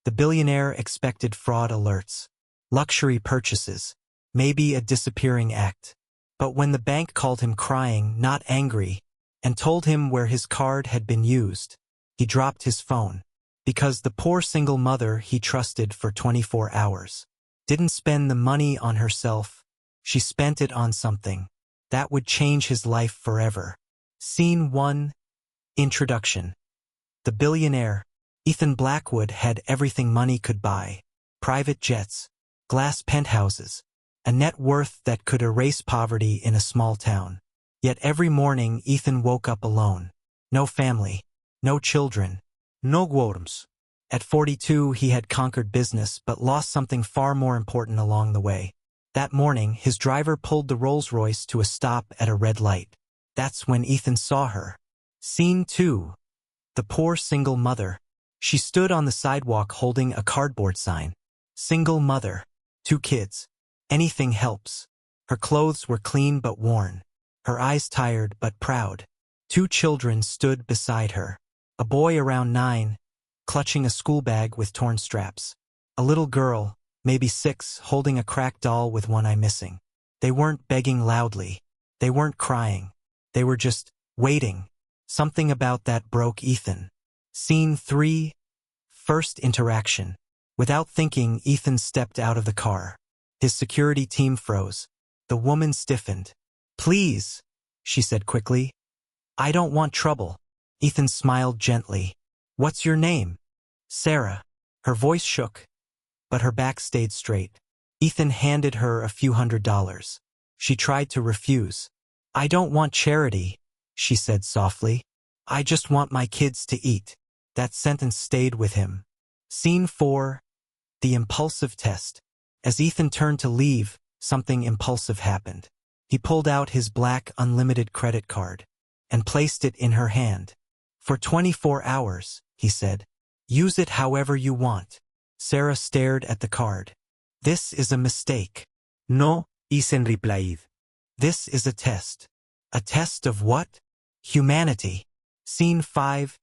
The billionaire expected fraud alerts, luxury purchases, maybe a disappearing act. But when the bank called him crying, not angry, and told him where his card had been used, he dropped his phone. Because the poor single mother he trusted for 24 hours didn't spend the money on herself, she spent it on something that would change his life forever. Scene 1. Introduction. The billionaire, Ethan Blackwood, had everything money could buy. Private jets, glass penthouses, a net worth that could erase poverty in a small town. Yet every morning Ethan woke up alone. No family, no children, no worms. At 42 he had conquered business but lost something far more important along the way. That morning his driver pulled the Rolls-Royce to a stop at a red light. That's when Ethan saw her. Scene 2. The poor single mother. She stood on the sidewalk holding a cardboard sign. Single mother. 2 kids. Anything helps. Her clothes were clean but worn. Her eyes tired but proud. 2 children stood beside her. A boy around 9, clutching a school bag with torn straps. A little girl, maybe 6, holding a cracked doll with one eye missing. They weren't begging loudly. They weren't crying. They were just waiting. Something about that broke Ethan. Scene 3. First interaction. Without thinking, Ethan stepped out of the car. His security team froze. The woman stiffened. "Please," she said quickly. "I don't want trouble." Ethan smiled gently. "What's your name?" "Sarah." Her voice shook, but her back stayed straight. Ethan handed her a few $100s. She tried to refuse. "I don't want charity," she said softly. "I just want my kids to eat." That sentence stayed with him. Scene 4. The impulsive test. As Ethan turned to leave, something impulsive happened. He pulled out his black unlimited credit card and placed it in her hand. "For 24 hours, he said. "Use it however you want." Sarah stared at the card. "This is a mistake." "No," Ethan replied. "This is a test." "A test of what?" "Humanity." Scene 5.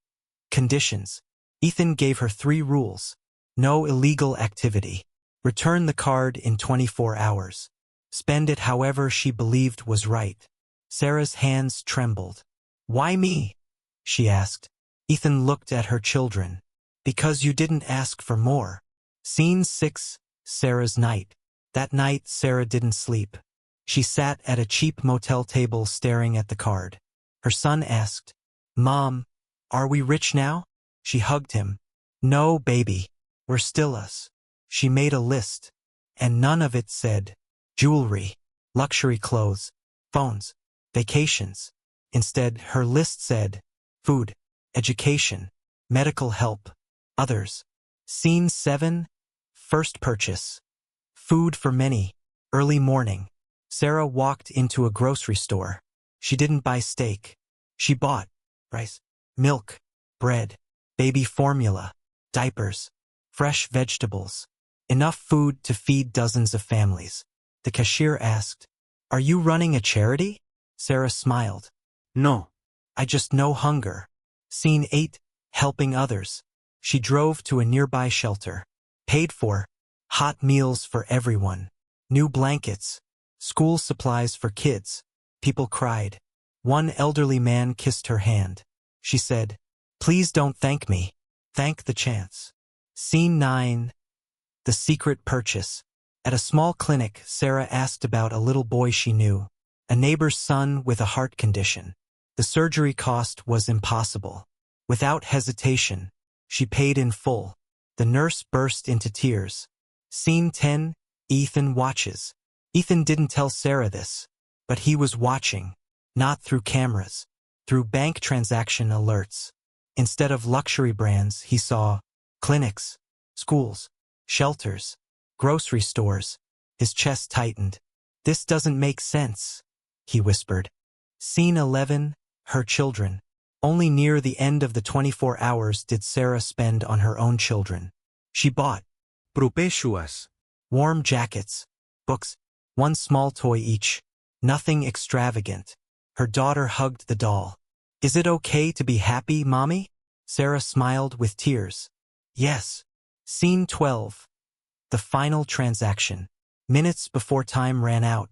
Conditions. Ethan gave her 3 rules. No illegal activity. Return the card in 24 hours. Spend it however she believed was right. Sarah's hands trembled. "Why me?" she asked. Ethan looked at her children. "Because you didn't ask for more." Scene 6. Sarah's night. That night Sarah didn't sleep. She sat at a cheap motel table staring at the card. Her son asked, "Mom, are we rich now?" She hugged him. "No, baby. We're still us." She made a list, and none of it said jewelry, luxury clothes, phones, vacations. Instead, her list said food, education, medical help, others. Scene 7. First purchase. Food for many. Early morning. Sarah walked into a grocery store. She didn't buy steak. She bought rice, milk, bread, baby formula, diapers, fresh vegetables. Enough food to feed dozens of families. The cashier asked, "Are you running a charity?" Sarah smiled. "No." "I just know hunger." Scene 8. Helping others. She drove to a nearby shelter. Paid for. Hot meals for everyone. New blankets. School supplies for kids. People cried. One elderly man kissed her hand. She said, "Please don't thank me. Thank the chance." Scene 9. The secret purchase. At a small clinic, Sarah asked about a little boy she knew, a neighbor's son with a heart condition. The surgery cost was impossible. Without hesitation, she paid in full. The nurse burst into tears. Scene 10. Ethan watches. Ethan didn't tell Sarah this, but he was watching, not through cameras, through bank transaction alerts. Instead of luxury brands, he saw clinics, schools, shelters, grocery stores. His chest tightened. "This doesn't make sense," he whispered. Scene 11. Her children. Only near the end of the 24 hours did Sarah spend on her own children. She bought Perpetuas. warm jackets, books, 1 small toy each. Nothing extravagant. Her daughter hugged the doll. "Is it okay to be happy, Mommy?" Sarah smiled with tears. "Yes." Scene 12. The final transaction. Minutes before time ran out,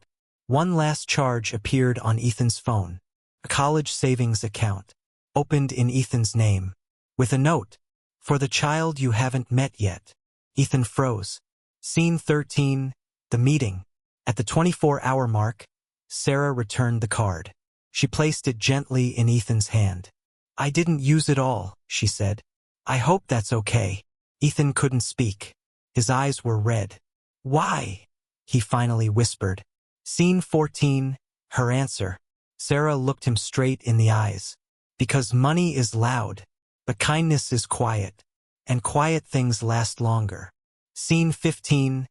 one last charge appeared on Ethan's phone. A college savings account, opened in Ethan's name, with a note, "For the child you haven't met yet." Ethan froze. Scene 13. The meeting. At the 24-hour mark, Sarah returned the card. She placed it gently in Ethan's hand. "I didn't use it all," she said. "I hope that's okay." Ethan couldn't speak. His eyes were red. "Why?" he finally whispered. Scene 14. Her answer. Sarah looked him straight in the eyes. "Because money is loud, but kindness is quiet, and quiet things last longer." Scene 15.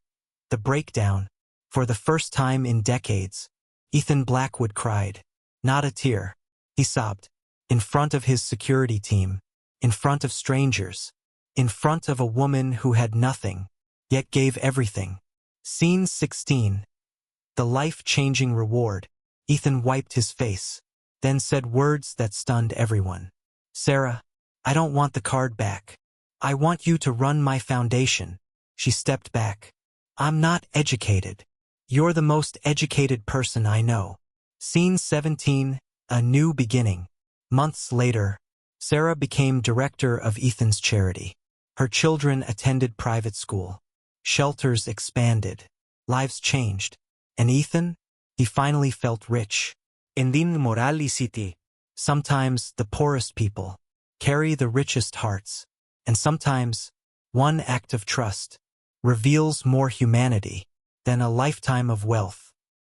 The breakdown. For the first time in decades, Ethan Blackwood cried. Not a tear. He sobbed. In front of his security team. In front of strangers. In front of a woman who had nothing, yet gave everything. Scene 16. The life-changing reward. Ethan wiped his face, then said words that stunned everyone. "Sarah, I don't want the card back. I want you to run my foundation." She stepped back. "I'm not educated. You're the most educated person I know." Scene 17. A new beginning. Months later, Sarah became director of Ethan's charity. Her children attended private school. Shelters expanded. Lives changed. And Ethan? He finally felt rich. Ending moral y city. Sometimes the poorest people carry the richest hearts. And sometimes one act of trust reveals more humanity than a lifetime of wealth.